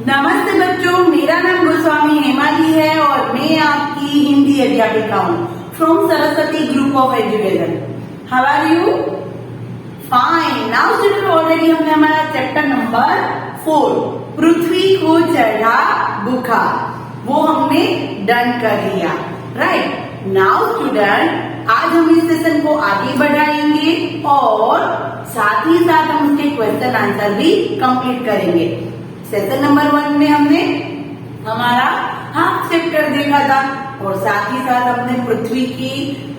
नमस्ते बच्चों, मेरा नाम गोस्वामी हेमाली है और मैं आपकी हिंदी अध्यापिका हूँ from Saraswati group of education. How are you? Fine. Now student, already हमने हमारा चैप्टर नंबर 4 पृथ्वी को चढ़ा बुखार वो हमने डन कर लिया। राइट। नाउ स्टूडेंट, आज हम इस सेशन को आगे बढ़ाएंगे और साथ ही साथ हम उसके क्वेश्चन आंसर भी कंप्लीट करेंगे। सेशन नंबर 1 में हमने हमारा हाफ चैप्टर देखा था और साथ ही साथ हमने पृथ्वी की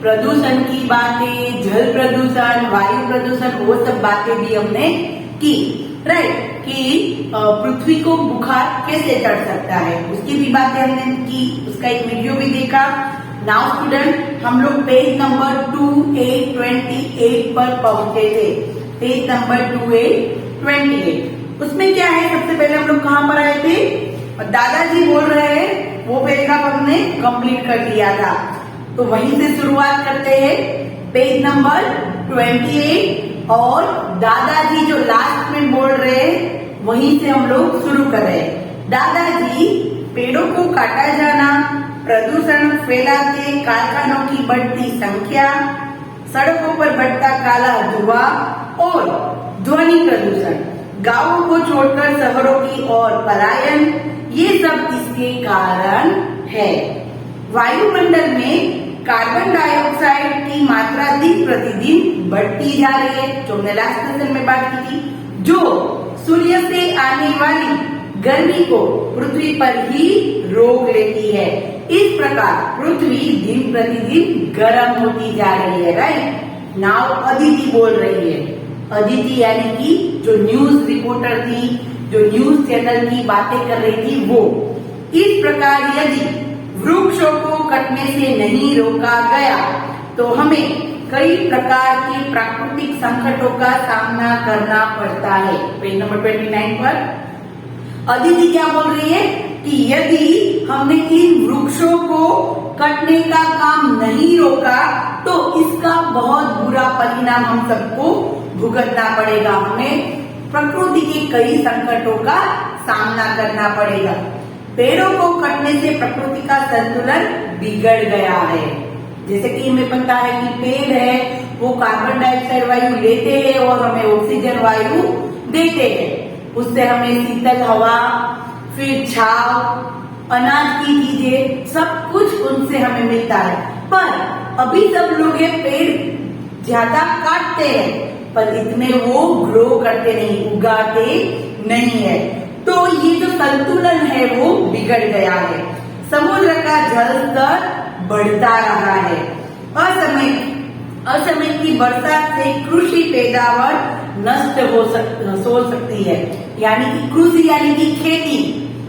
प्रदूषण की बातें, जल प्रदूषण, वायु प्रदूषण, वो सब बातें भी हमने की। राइट। कि पृथ्वी को बुखार कैसे चढ़ सकता है उसकी भी बातें हमने की, उसका एक वीडियो भी देखा। नाउ स्टूडेंट, हम लोग पेज नंबर 2828 पर पहुंचे थे। पेज नंबर 2828 उसमें क्या है, सबसे पहले हम लोग कहाँ पर आए थे? दादाजी बोल रहे हैं, वो पैराग्राफ हमने कंप्लीट कर लिया था। तो वहीं से शुरुआत करते हैं, पेज नंबर 28 और दादाजी जो लास्ट में बोल रहे हैं वहीं से हम लोग शुरू कर रहे हैं। दादाजी, पेड़ों को काटा जाना, प्रदूषण फैलाते कारखानों की बढ़ती संख्या, सड़कों पर बढ़ता काला धुआं और ध्वनि प्रदूषण, गांवों को छोड़कर शहरों की ओर पलायन, ये सब इसके कारण है। वायुमंडल में कार्बन डाइऑक्साइड की मात्रा दिन प्रतिदिन बढ़ती जा रही है, जो हमने लास्ट सेशन में बात की थी, जो सूर्य से आने वाली गर्मी को पृथ्वी पर ही रोक लेती है। इस प्रकार पृथ्वी दिन प्रतिदिन गर्म होती जा रही है। राइट। नाउ अदिति बोल रही है। अदिति यानी कि जो न्यूज रिपोर्टर थी, जो न्यूज चैनल की बातें कर रही थी वो। इस प्रकार यदि वृक्षों को कटने से नहीं रोका गया तो हमें कई प्रकार के प्राकृतिक संकटों का सामना करना पड़ता है। पेज नंबर 29 पर अदिति क्या बोल रही है कि यदि हमने इन वृक्षों को कटने का काम नहीं रोका तो इसका बहुत बुरा परिणाम हम सबको भुगतना पड़ेगा। हमें प्रकृति के कई संकटों का सामना करना पड़ेगा। पेड़ों को कटने से प्रकृति का संतुलन बिगड़ गया है। जैसे कि हमें पता है कि पेड़ है वो कार्बन डाइऑक्साइड वायु लेते हैं और हमें ऑक्सीजन वायु देते हैं। उससे हमें शीतल हवा, फिर छाव, अनाज की चीजें, सब कुछ उनसे हमें मिलता है। पर अभी सब लोग ये पेड़ ज्यादा काटते हैं पर इतने वो ग्रो करते नहीं, उगाते नहीं है। तो ये जो संतुलन है वो बिगड़ गया है। समुद्र का जल स्तर बढ़ता रहा है। असमय की बरसात से कृषि पैदावार नष्ट हो सकती है। यानी कि कृषि यानी कि खेती।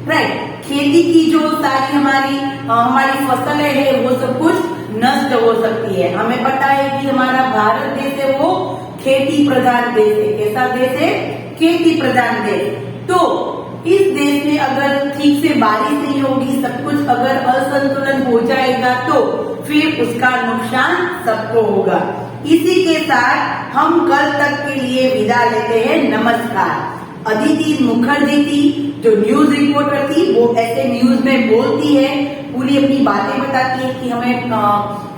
राइट। खेती की जो सारी हमारी फसलें है वो सब कुछ नष्ट हो सकती है। हमें पता है कि हमारा भारत देश है वो खेती प्रधान देश है। कैसा देश है? खेती प्रधान देश। तो इस देश में अगर ठीक से बारिश नहीं होगी, सब कुछ अगर असंतुलन हो जाएगा तो फिर उसका नुकसान सबको होगा। इसी के साथ हम कल तक के लिए विदा लेते हैं। नमस्कार। अदिति मुखर्जी थी जो न्यूज रिपोर्टर थी, वो ऐसे न्यूज में बोलती है, पूरी अपनी बातें बताती है कि हमें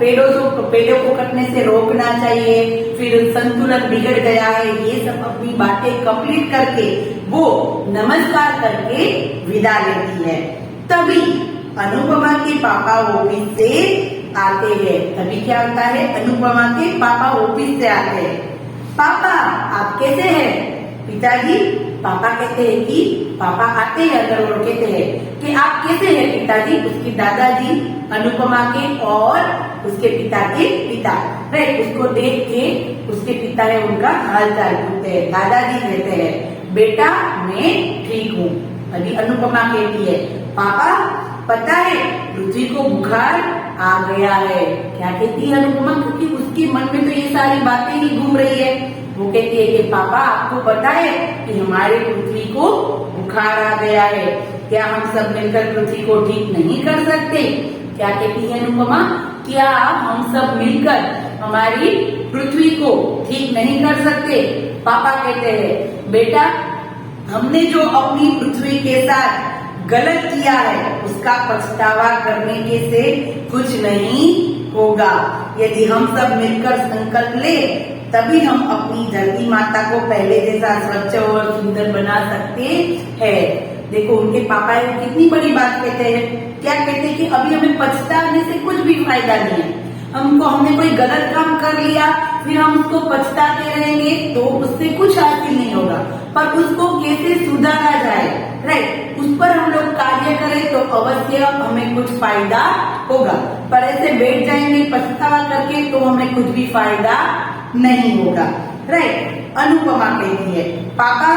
पेड़ों को कटने से रोकना चाहिए, फिर संतुलन बिगड़ गया है, ये सब अपनी बातें कंप्लीट करके वो नमस्कार करके विदा लेती है। तभी अनुपमा के पापा ऑफिस से आते हैं। तभी क्या होता है? अनुपमा के पापा ऑफिस से आते हैं। पापा, आप कैसे हैं? पिताजी, पापा कहते हैं कि पापा आते हैं अंदर और कहते हैं कि आप कैसे हैं पिताजी? उसके दादाजी अनुपमा के और उसके पिता के पिता। राइट। उसको देख के उसके पिता है उनका हाल चाल पूछते हैं। दादाजी कहते हैं, बेटा मैं ठीक हूँ। अभी अनुपमा कहती है, पापा पता है पृथ्वी को बुखार आ गया है। क्या कहती है अनुपमा? क्योंकि उसके मन में तो ये सारी बातें ही घूम रही है। वो कहती है कि पापा आपको पता है कि हमारे पृथ्वी को बुखार आ गया है, क्या हम सब मिलकर पृथ्वी को ठीक नहीं कर सकते? क्या कहती है अनुपमा? क्या हम सब मिलकर हमारी पृथ्वी को ठीक नहीं कर सकते? पापा कहते हैं, बेटा हमने जो अपनी पृथ्वी के साथ गलत किया है उसका पछतावा करने के से कुछ नहीं होगा। यदि हम सब मिलकर संकल्प ले तभी हम अपनी धरती माता को पहले जैसा स्वच्छ और सुंदर बना सकते हैं। देखो उनके पापा कितनी बड़ी बात कहते हैं, क्या कहते हैं कि अभी हमें पछताने से कुछ भी फायदा नहीं है। हमने कोई गलत काम कर लिया फिर हम उसको पछताते रहेंगे तो उससे कुछ हासिल नहीं होगा, पर उसको कैसे सुधारा जाए, राइट, उस पर हम लोग कार्य करें तो अवश्य हमें कुछ फायदा होगा। पर ऐसे बैठ जाएंगे पछतावा करके तो हमें कुछ भी फायदा नहीं होगा, राइट। अनुपमा कहती है, पापा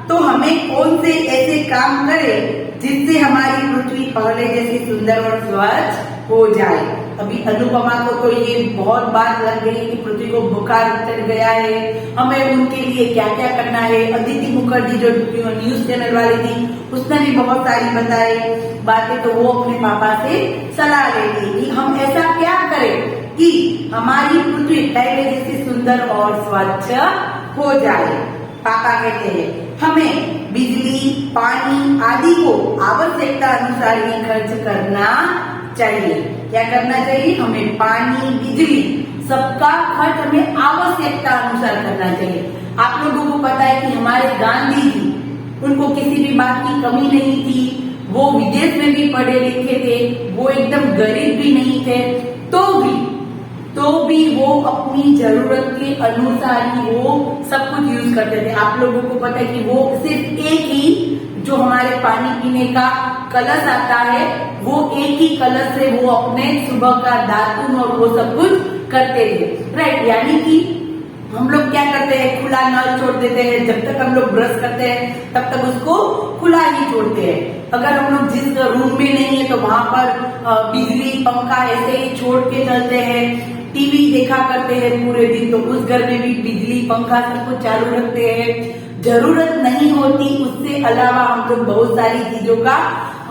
तो हमें कौन से ऐसे काम करें जिससे हमारी पृथ्वी पहले जैसी सुंदर और स्वच्छ हो जाए। अभी अनुपमा को तो ये बहुत बात लग गई कि पृथ्वी को बुखार चढ़ गया है, हमें उनके लिए क्या क्या करना है। अदिति मुखर्जी जो न्यूज चैनल वाली थी उसने भी बहुत सारी बताई बातें, तो वो अपने पापा से सलाह लेती कि हम ऐसा क्या करें कि हमारी पृथ्वी पहले जैसी सुंदर और स्वच्छ हो जाए। पापा कहते हैं हमें बिजली, पानी आदि को आवश्यकता अनुसार ही खर्च करना चाहिए। क्या करना चाहिए? हमें पानी, बिजली सबका खर्च हमें आवश्यकता अनुसार करना चाहिए। आप लोगों को पता है कि हमारे गांधी जी, उनको किसी भी बात की कमी नहीं थी, वो विदेश में भी पढ़े लिखे थे, वो एकदम गरीब भी नहीं थे, तो भी वो अपनी जरूरत के अनुसार ही वो सब कुछ यूज करते थे। आप लोगों को पता है कि वो सिर्फ एक ही जो हमारे पानी पीने का कलश आता है वो एक ही कलश से वो अपने सुबह का दातुन और वो सब कुछ करते थे, राइट। यानी कि हम लोग क्या करते हैं, खुला नल छोड़ देते हैं, जब तक हम लोग ब्रश करते हैं तब तक उसको खुला ही छोड़ते हैं। अगर हम लोग जिस रूम में नहीं है तो वहां पर बिजली, पंखा ऐसे ही छोड़ के चलते हैं। टीवी देखा करते हैं पूरे दिन तो उस घर में भी बिजली, पंखा सब कुछ चालू रखते हैं। जरूरत नहीं होती उससे अलावा हम लोग बहुत सारी चीजों का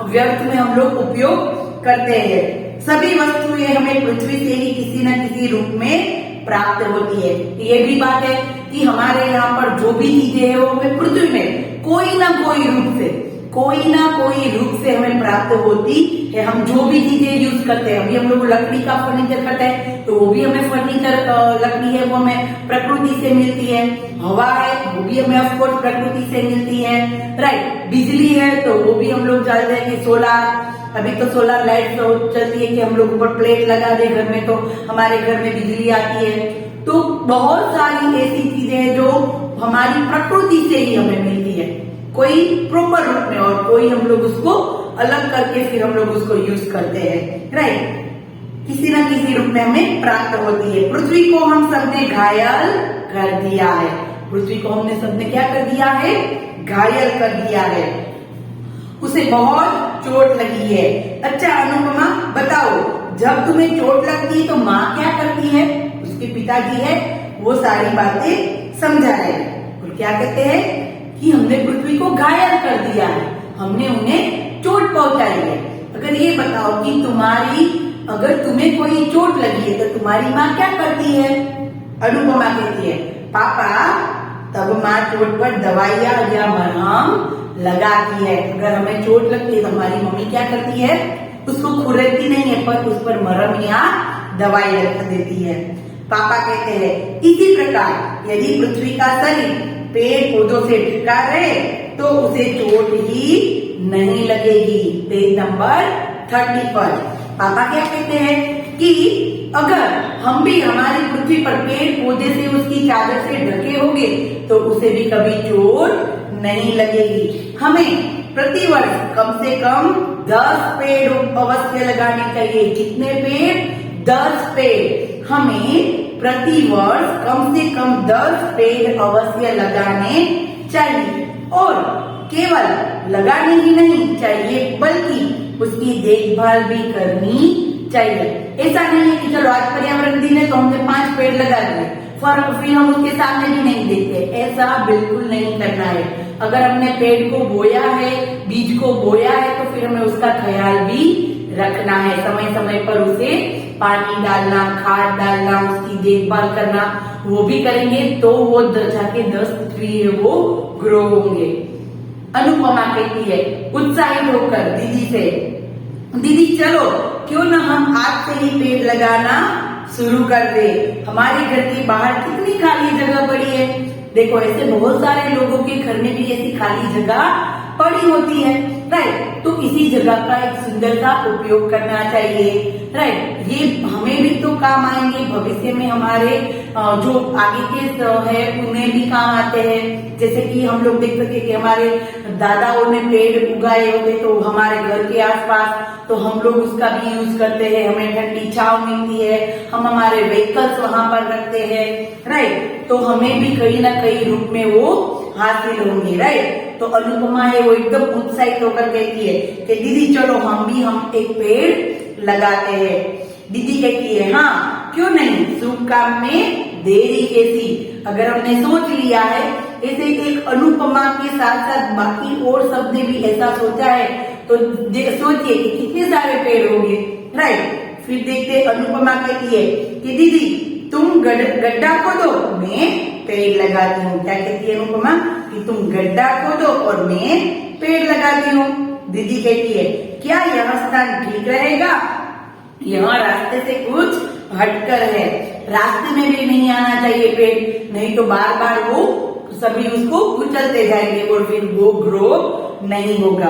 व्यर्थ में हम लोग उपयोग करते हैं। सभी वस्तुएं हमें पृथ्वी से ही किसी न किसी रूप में प्राप्त होती है। ये भी बात है कि हमारे यहाँ पर जो भी चीजें है वो हमें पृथ्वी में कोई ना कोई रूप से हमें प्राप्त होती है। हम जो भी चीजें यूज करते हैं, अभी हम लोग लकड़ी का फर्नीचर करते हैं तो वो भी हमें फर्नीचर, लकड़ी है वो हमें प्रकृति से मिलती है। हवा है वो भी हमें ऑफकोर्स प्रकृति से मिलती है, राइट। बिजली है तो वो भी हम लोग जानते हैं कि सोलार, अभी तो सोलर लाइट चलती है कि हम लोग ऊपर प्लेट लगा दे घर में तो हमारे घर में बिजली आती है। तो बहुत सारी ऐसी चीजें हैं जो हमारी प्रकृति से ही हमें मिलती है, कोई प्रॉपर रूप में और कोई हम लोग उसको अलग करके फिर हम लोग उसको यूज करते हैं, राइट। किसी न किसी रूप में हमें प्राप्त होती है। पृथ्वी को हम सबने घायल कर दिया है, पृथ्वी को हमने सबने क्या कर दिया है? घायल कर दिया है, उसे बहुत चोट लगी है। अच्छा अनुपमा बताओ, जब तुम्हें चोट लगती है तो माँ क्या करती है? उसके पिताजी है वो सारी बातें समझा रहे और क्या कहते हैं कि हमने पृथ्वी को घायल कर दिया है, हमने उन्हें चोट पहुंचाई है। अगर ये बताओ कि अगर तुम्हें कोई चोट लगी है तो तुम्हारी माँ क्या करती है? अनुपमा कहती है पापा तब माँ चोट पर दवाइयाँ या मरहम लगाती है। अगर हमें चोट लगती है तो हमारी मम्मी क्या करती है? उसको खुरकती नहीं है पर उस पर मरहम या दवाई लगा देती है। पापा कहते हैं इसी प्रकार यदि पृथ्वी का शरीर पेड़ पौधों से ढका रहे तो उसे चोट ही नहीं लगेगी। पेज नंबर 30 पर पापा क्या कहते हैं कि अगर हम भी हमारी पृथ्वी पर पेड़ पौधे से उसकी चादर से ढके होंगे तो उसे भी कभी चोट नहीं लगेगी। हमें प्रतिवर्ष कम से कम 10 पेड़ अवश्य लगाने चाहिए। कितने पेड़? 10 पेड़। हमें प्रतिवर्ष कम से कम 10 पेड़ अवश्य लगाने चाहिए और केवल लगाने ही नहीं चाहिए बल्कि उसकी देखभाल भी करनी चाहिए। ऐसा नहीं है कि चलो आज पर्यावरण दिन है तो हमने 5 पेड़ लगा दिए फिर हम उसके सामने भी नहीं देखते, ऐसा बिल्कुल नहीं करना है। अगर हमने पेड़ को बोया है, बीज को बोया है तो फिर हमें उसका ख्याल भी रखना है, समय समय पर उसे पानी डालना, खाद डालना, उसकी देखभाल करना, वो भी करेंगे तो वो जाके 10 ट्री है वो ग्रो होंगे। अनुपमा कहती है उत्साहित होकर दीदी से, दीदी चलो क्यों ना हम आज से ही पेड़ लगाना शुरू कर दे। हमारे घर के बाहर कितनी खाली जगह पड़ी है। देखो ऐसे बहुत सारे लोगों के घर में भी ऐसी खाली जगह पड़ी होती है, राइट। तो इसी जगह का एक सुंदर सा उपयोग करना चाहिए, राइट। ये हमें भी तो काम आएंगे, भविष्य में हमारे जो आगे के है उन्हें भी काम आते हैं। जैसे कि हम लोग देख सके कि हमारे दादाओं ने पेड़ उगाए होते तो हमारे घर के आसपास, तो हम लोग उसका भी यूज करते हैं, हमें ठंडी छांव मिलती है, हम हमारे व्हीकल्स वहां पर रखते हैं, राइट। तो हमें भी कहीं ना कहीं रूप में वो हासिल होंगे, राइट। तो अनुपमा है वो एकदम उत्साहित होकर कहती है कि दीदी चलो हम एक पेड़ लगाते हैं। दीदी कहती है हाँ क्यों नहीं, शुभ काम में देरी कैसी। अगर हमने सोच लिया है ऐसे एक अनुपमा के साथ साथ बाकी और सबने भी ऐसा सोचा है तो सोचिए कि कितने सारे पेड़ होंगे, राइट। फिर देखते अनुपमा कहती है कि दीदी तुम गड्ढा खोदो मैं पेड़ लगाती हूँ। क्या कहती है अनुपमा कि तुम गड्ढा खोदो और मैं पेड़ लगाती हूँ। दीदी कहती है क्या यह स्थान ठीक रहेगा, यह रास्ते से कुछ हटकर है, रास्ते में भी नहीं आना चाहिए पेड़, नहीं तो बार बार वो सभी उसको कुचलते जाएंगे और फिर वो ग्रो नहीं होगा।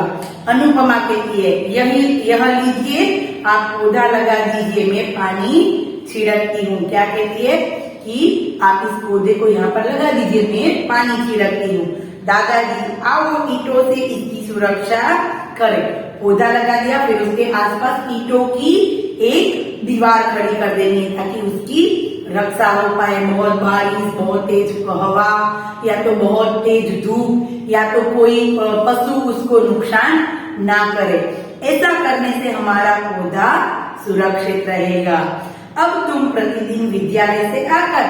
अनुपमा कहती है यह लीजिए आप पौधा लगा दीजिए मैं पानी छिड़कती हूँ। क्या कहती है कि आप इस पौधे को यहाँ पर लगा दीजिए मैं पानी छिड़कती हूँ। दादाजी आओ ईंटों से इसकी सुरक्षा करें। पौधा लगा दिया, फिर उसके आसपास ईंटों की एक दीवार खड़ी कर देनी है ताकि उसकी रक्षा हो पाए। बहुत बारिश, बहुत तेज हवा या तो बहुत तेज धूप या तो कोई पशु उसको नुकसान ना करे। ऐसा करने से हमारा पौधा सुरक्षित रहेगा। अब तुम प्रतिदिन विद्यालय से आकर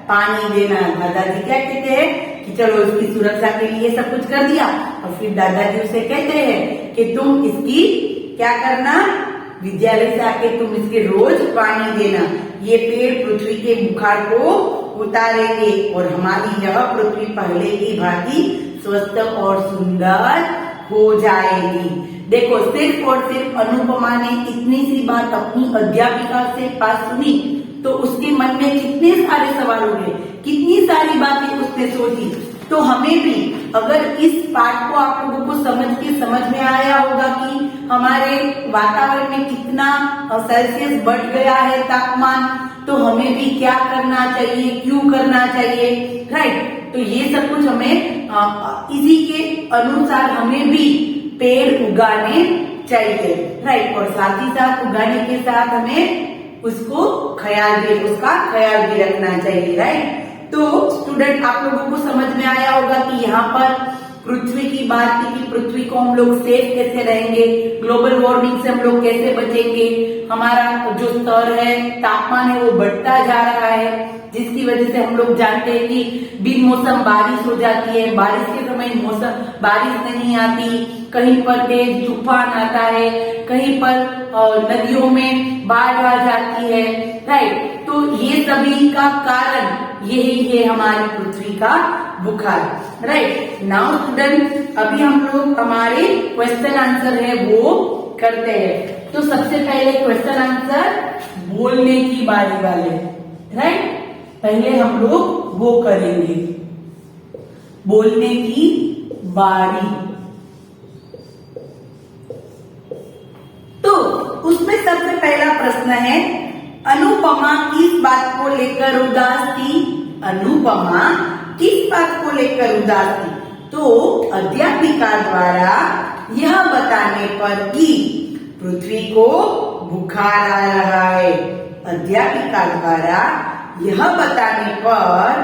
पानी देना। दादाजी क्या कहते हैं कि चलो इसकी सुरक्षा के लिए सब कुछ कर दिया और फिर दादाजी उसे कहते हैं कि तुम इसकी क्या करना, विद्यालय से आके तुम इसके रोज पानी देना। ये पेड़ पृथ्वी के बुखार को उतारेंगे और हमारी यह पृथ्वी पहले की भांति स्वस्थ और सुंदर हो जाएगी। देखो सिर्फ और सिर्फ अनुपमा ने इतनी सी बात अपनी अध्यापिका से पास सुनी तो उसके मन में कितने सारे सवाल उठे, कितनी सारी बातें उसने सोची। तो हमें भी अगर इस पाठ को आप लोगों को समझ में आया होगा कि हमारे वातावरण में कितना सेल्सियस बढ़ गया है तापमान, तो हमें भी क्या करना चाहिए, क्यों करना चाहिए, राइट। तो ये सब कुछ हमें इसी के अनुसार हमें भी पेड़ उगाने चाहिए, राइट। और साथ ही साथ उगाने के साथ हमें उसका ख्याल भी रखना चाहिए, राइट। तो स्टूडेंट आप लोगों को समझ में आया होगा कि यहाँ पर पृथ्वी की बात की कि पृथ्वी को हम लोग सेफ कैसे रहेंगे, ग्लोबल वार्मिंग से हम लोग कैसे बचेंगे। हमारा जो स्तर है, तापमान है वो बढ़ता जा रहा है, जिसकी वजह से हम लोग जानते हैं कि बिन मौसम बारिश हो जाती है, बारिश के समय मौसम बारिश नहीं आती, कहीं पर तेज तूफान आता है, कहीं पर नदियों में बाढ़ आ जाती है, राइट। तो ये सभी का कारण यही है हमारी पृथ्वी का बुखार, राइट। नाउ स्टूडेंट अभी हम लोग हमारे क्वेश्चन आंसर है वो करते हैं। तो सबसे पहले क्वेश्चन आंसर बोलने की बारी वाले, राइट। पहले हम लोग वो करेंगे बोलने की बारी। तो उसमें सबसे पहला प्रश्न है अनुपमा किस बात को लेकर उदास थी। अनुपमा किस बात को लेकर उदास थी। तो अध्यापिका द्वारा यह बताने पर कि पृथ्वी को बुखार आ रहा है। अध्यापिका द्वारा यह बताने पर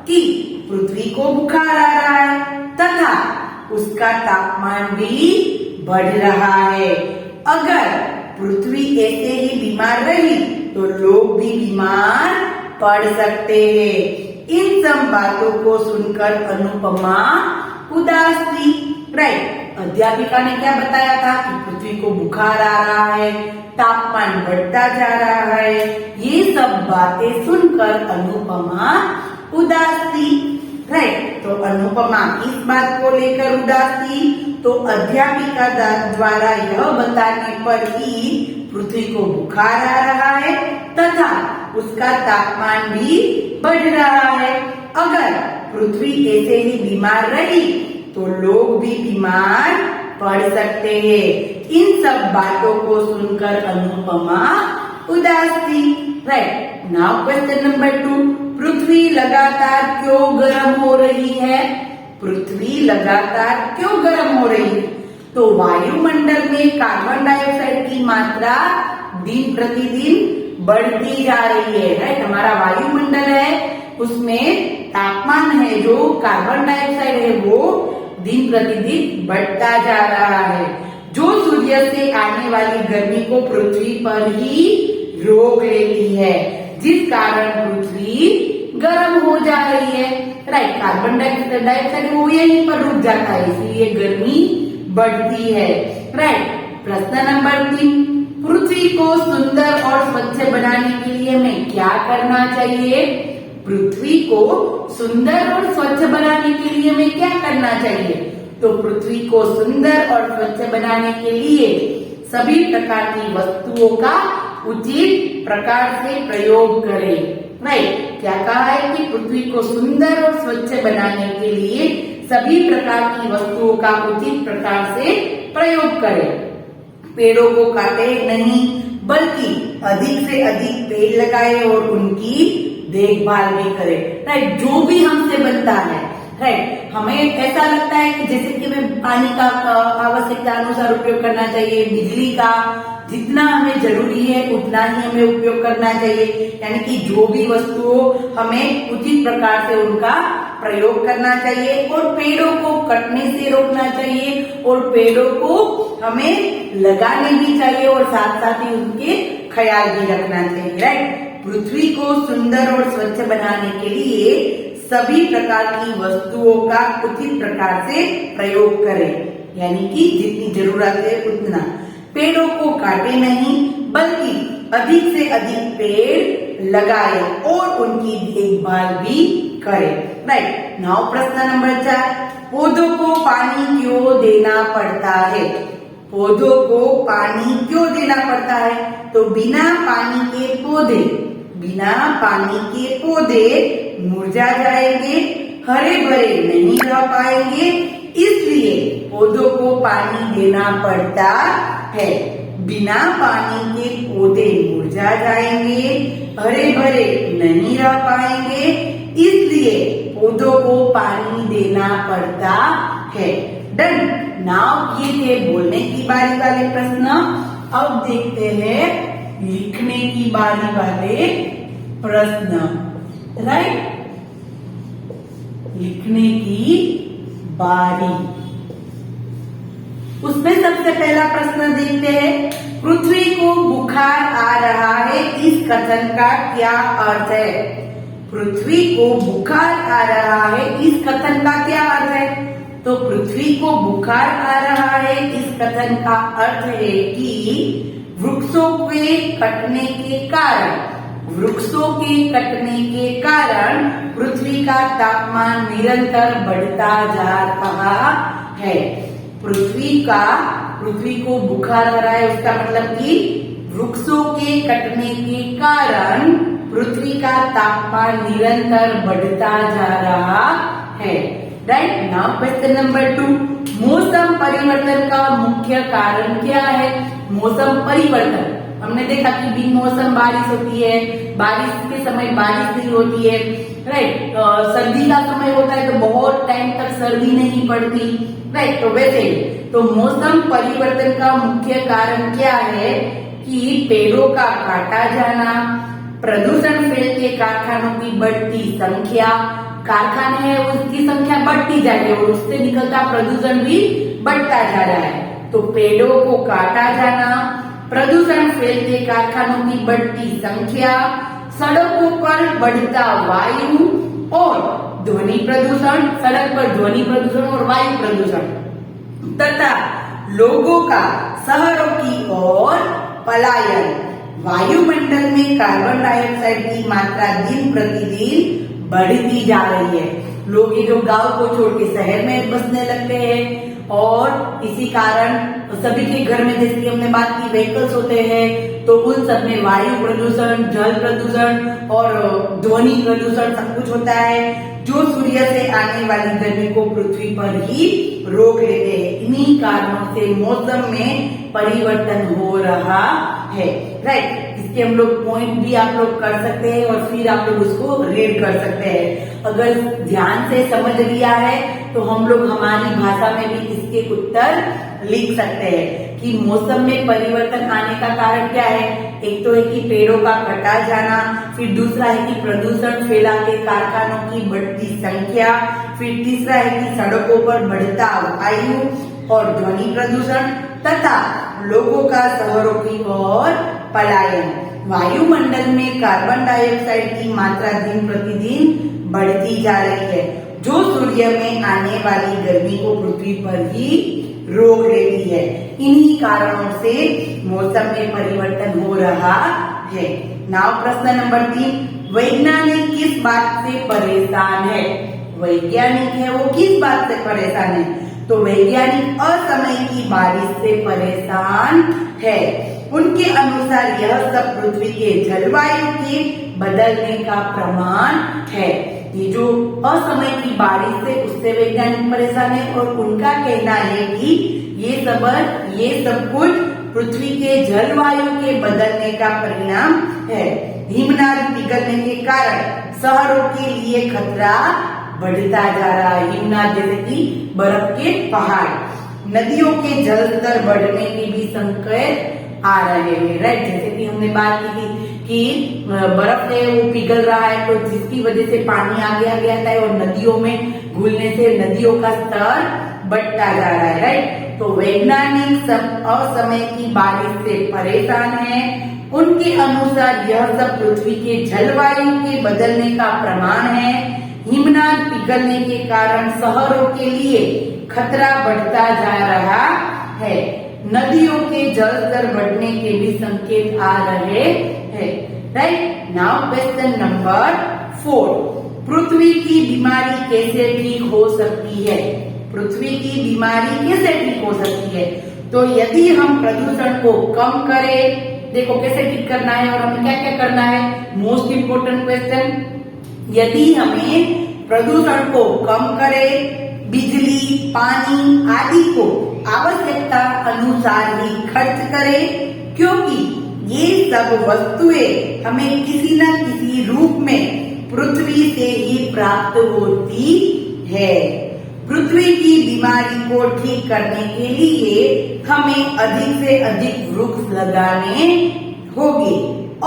कि पृथ्वी को बुखार आ रहा है तथा उसका तापमान भी बढ़ रहा है। अगर पृथ्वी ऐसे ही बीमार रही तो लोग भी बीमार पड़ सकते हैं। इन सब बातों को सुनकर अनुपमा उदास थी, राइट। अध्यापिका ने क्या बताया था कि पृथ्वी को बुखार आ रहा है, तापमान बढ़ता जा रहा है। ये सब बातें सुनकर अनुपमा उदास थी, राइट। तो अनुपमा इस बात को लेकर उदास थी, तो अध्यापिका द्वारा यह बताने पर कि पृथ्वी को बुखार आ रहा है तथा उसका तापमान भी बढ़ रहा है। अगर पृथ्वी ऐसे ही बीमार रही तो लोग भी बीमार पड़ सकते हैं। इन सब बातों को सुनकर अनुपमा उदास थी। राइट, नाउ क्वेश्चन नंबर 2, पृथ्वी लगातार क्यों गर्म हो रही है? पृथ्वी लगातार क्यों गर्म हो रही है? तो वायुमंडल में कार्बन डाइऑक्साइड की मात्रा दिन प्रतिदिन बढ़ती जा रही है। राइट, हमारा वायुमंडल है उसमें तापमान है जो कार्बन डाइऑक्साइड है वो दिन प्रतिदिन बढ़ता जा रहा है, जो सूर्य से आने वाली गर्मी को पृथ्वी पर ही रोक लेती है, जिस कारण पृथ्वी गर्म हो जा रही है। राइट, कार्बन डाइऑक्साइड वो यहीं पर रुक जाता है, इसलिए गर्मी बढ़ती है। राइट, प्रश्न नंबर 3, पृथ्वी को सुंदर और स्वच्छ बनाने के लिए हमें क्या करना चाहिए? पृथ्वी को सुंदर और स्वच्छ बनाने के लिए हमें क्या करना चाहिए? तो पृथ्वी को सुंदर और स्वच्छ बनाने के लिए सभी प्रकार की वस्तुओं का उचित प्रकार से प्रयोग करें। राइट, क्या कहा है कि पृथ्वी को सुंदर और स्वच्छ बनाने के लिए सभी प्रकार की वस्तुओं का उचित प्रकार से प्रयोग करें। पेड़ों को काटे नहीं बल्कि अधिक से अधिक पेड़ लगाए और उनकी देखभाल भी करें। राइट, जो भी हमसे बनता है, राइट, हमें ऐसा लगता है कि जैसे कि हमें पानी का आवश्यकता अनुसार उपयोग करना चाहिए, बिजली का जितना हमें जरूरी है उतना ही हमें उपयोग करना चाहिए, यानी कि जो भी वस्तु हो हमें उचित प्रकार से उनका प्रयोग करना चाहिए और पेड़ों को कटने से रोकना चाहिए और पेड़ों को हमें लगाने भी चाहिए और साथ साथ ही उनके ख्याल भी रखना चाहिए। राइट, पृथ्वी को सुंदर और स्वच्छ बनाने के लिए सभी प्रकार की वस्तुओं का उचित प्रकार से प्रयोग करें, यानी कि जितनी जरूरत है उतना। पेड़ों को काटे नहीं बल्कि अधिक से अधिक पेड़ लगाए और उनकी देखभाल भी करें। राइट, नाउ प्रश्न नंबर 4, पौधों को पानी क्यों देना पड़ता है? पौधों को पानी क्यों देना पड़ता है? तो बिना पानी के पौधे मुरझा जाएंगे, हरे भरे नहीं रह पाएंगे, इसलिए पौधों को पानी देना पड़ता है। बिना पानी के पौधे मुरझा जाएंगे, हरे भरे नहीं रह पाएंगे, इसलिए पौधों को पानी देना पड़ता है। डन, नाउ ये थे बोलने की बारी वाले प्रश्न। अब देखते हैं लिखने की बारी वाले प्रश्न। राइट, लिखने की बारी, उसमें सबसे पहला प्रश्न देखते हैं, पृथ्वी को बुखार आ रहा है, इस कथन का क्या अर्थ है? पृथ्वी को बुखार आ रहा है, इस कथन का क्या अर्थ है? तो पृथ्वी को बुखार आ रहा है इस कथन का अर्थ है कि वृक्षों के कटने के कारण पृथ्वी का तापमान निरंतर बढ़ता जा रहा है। पृथ्वी को बुखार आ रहा है उसका मतलब कि वृक्षों के कटने के कारण पृथ्वी का तापमान निरंतर बढ़ता जा रहा है। राइट, नाउ क्वेश्चन नंबर 2, मौसम परिवर्तन का मुख्य कारण क्या है? मौसम परिवर्तन, हमने देखा कि बिन मौसम बारिश होती है, बारिश के समय बारिश नहीं होती है। राइट, सर्दी का समय होता है तो बहुत टाइम तक सर्दी नहीं पड़ती। राइट, तो वैसे तो मौसम परिवर्तन का मुख्य कारण क्या है कि पेड़ों का काटा जाना, प्रदूषण फैलते कारखानों की बढ़ती संख्या, कारखाने हैं उसकी संख्या बढ़ती जा रही है और उससे निकलता प्रदूषण भी बढ़ता जा रहा है। तो पेड़ों को काटा जाना, प्रदूषण फैलते कारखानों की बढ़ती संख्या, सड़कों पर बढ़ता वायु और ध्वनि प्रदूषण, सड़क पर ध्वनि प्रदूषण और वायु प्रदूषण तथा लोगों का शहरों की ओर पलायन, वायुमंडल में कार्बन डाइऑक्साइड की मात्रा दिन प्रतिदिन बढ़ती जा रही है। लोग ये जो गांव को छोड़ के शहर में बसने लगते हैं और इसी कारण सभी के घर में, जैसे कि हमने बात की, व्हीकल्स होते हैं, तो उन सब में वायु प्रदूषण, जल प्रदूषण और ध्वनि प्रदूषण सब कुछ होता है, जो सूर्य से आने वाली गर्मी को पृथ्वी पर ही रोक लेते हैं। इन्हीं कारणों से मौसम में परिवर्तन हो रहा है, राइट। इसके हम लोग पॉइंट भी आप लोग कर सकते हैं और फिर आप लोग उसको रीड कर सकते हैं। अगर ध्यान से समझ लिया है तो हम लोग हमारी भाषा में भी इसके उत्तर लिख सकते हैं कि मौसम में परिवर्तन आने का कारण क्या है। एक तो है कि पेड़ों का कटा जाना, फिर दूसरा है कि प्रदूषण फैलाते कारखानों की बढ़ती संख्या, फिर तीसरा है कि सड़कों पर बढ़ता वायु और ध्वनि प्रदूषण तथा लोगों का शहरों की ओर पलायन। वायुमंडल में कार्बन डाइऑक्साइड की मात्रा दिन प्रतिदिन बढ़ती जा रही है, जो सूर्य में आने वाली गर्मी को पृथ्वी पर ही रोक लेती है। इन्हीं कारणों से मौसम में परिवर्तन हो रहा है। नाउ प्रश्न नंबर 3, वैज्ञानिक किस बात से परेशान है? वैज्ञानिक है वो किस बात से परेशान है? तो वैज्ञानिक असमय की बारिश से परेशान है। उनके अनुसार यह सब पृथ्वी के जलवायु के बदलने का प्रमाण है। ये जो असमय की बारिश है उससे वैज्ञानिक परेशान है और उनका कहना है कि ये सब कुछ पृथ्वी के जलवायु के बदलने का परिणाम है। हिमनद पिघलने के कारण शहरों के लिए खतरा बढ़ता जा रहा है। हिमनद जैसे कि बर्फ के पहाड़, नदियों के जल स्तर बढ़ने के भी संकेत आ रहे हैं, राइट। जैसे कि हमने बात की थी कि बर्फ है वो पिघल रहा है, तो जिसकी वजह से पानी आगे आ गया है और नदियों में घुलने से नदियों का स्तर बढ़ता जा रहा है, राइट। तो वैज्ञानिक असमय की बारिश से परेशान है। उनके अनुसार यह सब पृथ्वी के जलवायु के बदलने का प्रमाण है। हिमनद पिघलने के कारण शहरों के लिए खतरा बढ़ता जा रहा है। नदियों के जल स्तर बढ़ने के भी संकेत आ रहे हैं, राइट। नाउ क्वेश्चन नंबर 4, पृथ्वी की बीमारी कैसे ठीक हो सकती है? पृथ्वी की बीमारी कैसे ठीक हो सकती है? तो यदि हम प्रदूषण को कम करें, देखो कैसे ठीक करना है और हमें क्या क्या करना है। मोस्ट इम्पोर्टेंट क्वेश्चन, यदि हमें प्रदूषण को कम करें, बिजली, पानी आदि को आवश्यकता अनुसार ही खर्च करें, क्योंकि ये सब वस्तुएं हमें किसी न किसी रूप में पृथ्वी से ही प्राप्त होती है। पृथ्वी की बीमारी को ठीक करने के लिए हमें अधिक से अधिक वृक्ष लगाने होंगे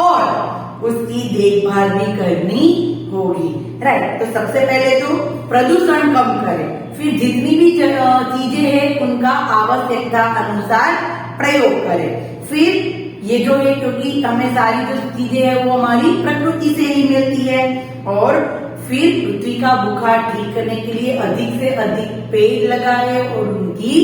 और उसकी देखभाल भी करनी होगी, राइट। तो सबसे पहले तो प्रदूषण कम करें, फिर जितनी भी चीजें हैं उनका आवश्यकता अनुसार प्रयोग करें। फिर ये जो है, क्योंकि हमें सारी जो चीजें हैं वो हमारी प्रकृति से ही मिलती है, और फिर पृथ्वी का बुखार ठीक करने के लिए अधिक से अधिक पेड़ लगाए और उनकी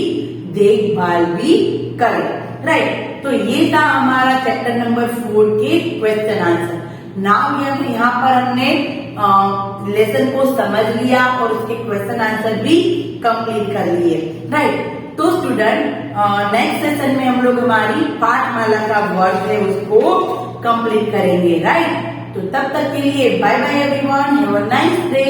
देखभाल भी करें, राइट। तो ये था हमारा चैप्टर नंबर 4 के क्वेश्चन आंसर। नाउ यहाँ पर हमने लेसन को समझ लिया और उसके क्वेश्चन आंसर भी कंप्लीट कर लिए, राइट। तो स्टूडेंट नेक्स्ट सेशन में हम लोग हमारी पाठमाला का वर्ड है उसको कंप्लीट करेंगे, राइट। तो तब तक के लिए bye bye everyone, have a nice day.